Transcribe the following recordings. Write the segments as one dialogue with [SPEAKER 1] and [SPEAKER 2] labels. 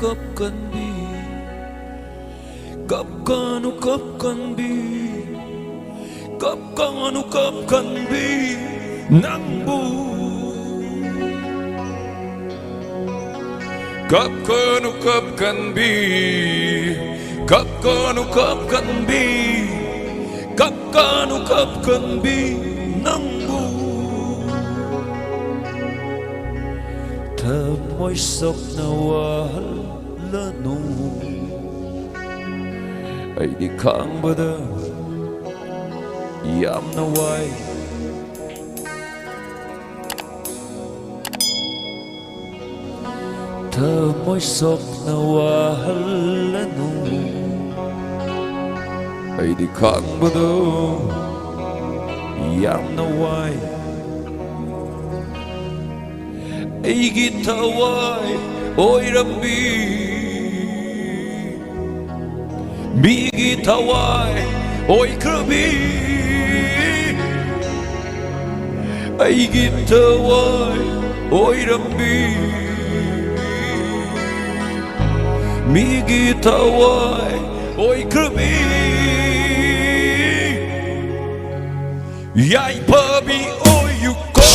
[SPEAKER 1] kapkan bi kapkanu kapkan bi nang bu kapkanu kapkan bi kapkanu kapkan bi nang bu ta moy sok na wahal lanu ay di kang bada yam na wai ta moy sok na wahal lanu ay di kang bada yam na wai ay gitawai oy Rabbi bigitawai oy Krabi ay gitawai oy Rabbi bigitawai oy Krabi yai pabi oy yuko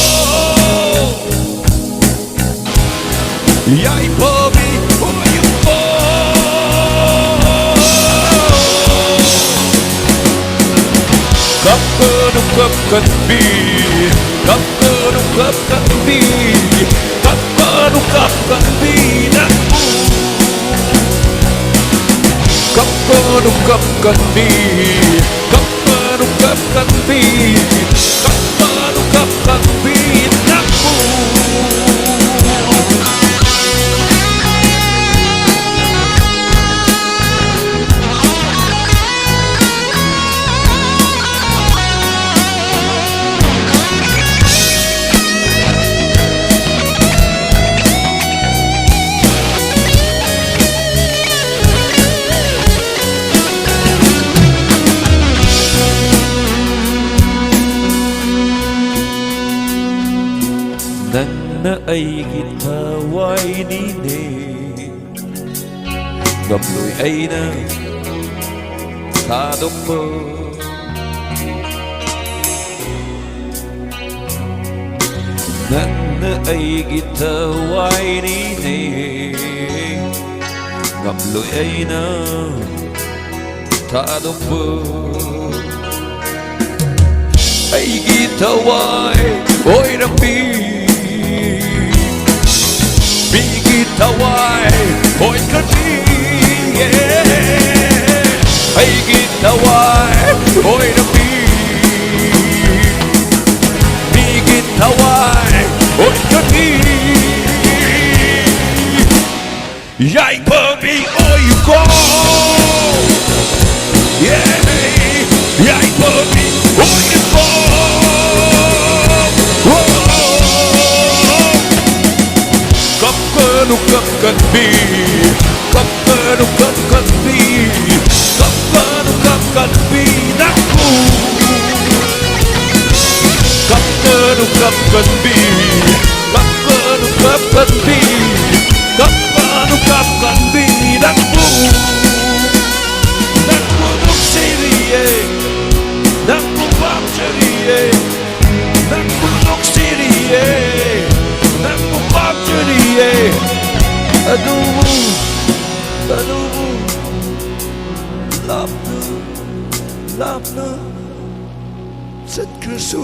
[SPEAKER 1] yai pabi oy yuko kapkanu kapkan bi kapkanu kapkan bi kapkanu kapkan bi naku kapkanu kapkan bi kapkanu kapkan bi kapkanu kapkan bi naku nang na ay gitaway nini gamloy ay na sadok mo nang na ay gitaway nini gamloy ay na sadok mo ay gitaway oy Rabbi bigitawai oy Krabi ay gitawai oy Rabbi bigitawai oy Krabi yai pabi oy yuko yai pabi oy yuko kapkanu kapkan bi kapkanu kapkan bi kapkanu kapkan bi naku kapkanu kapkan bi kapkanu kapkan bi kapkanu kapkan bi naku naku nuksiriye naku bamchariye naku nuksiriye naku bamchariye aduh lapna sat kersu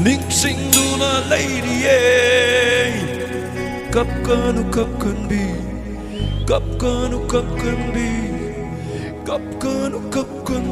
[SPEAKER 1] ning sing duna lady kapkanu kapkan bi kapkanu kapkan bi kapkanu kapkan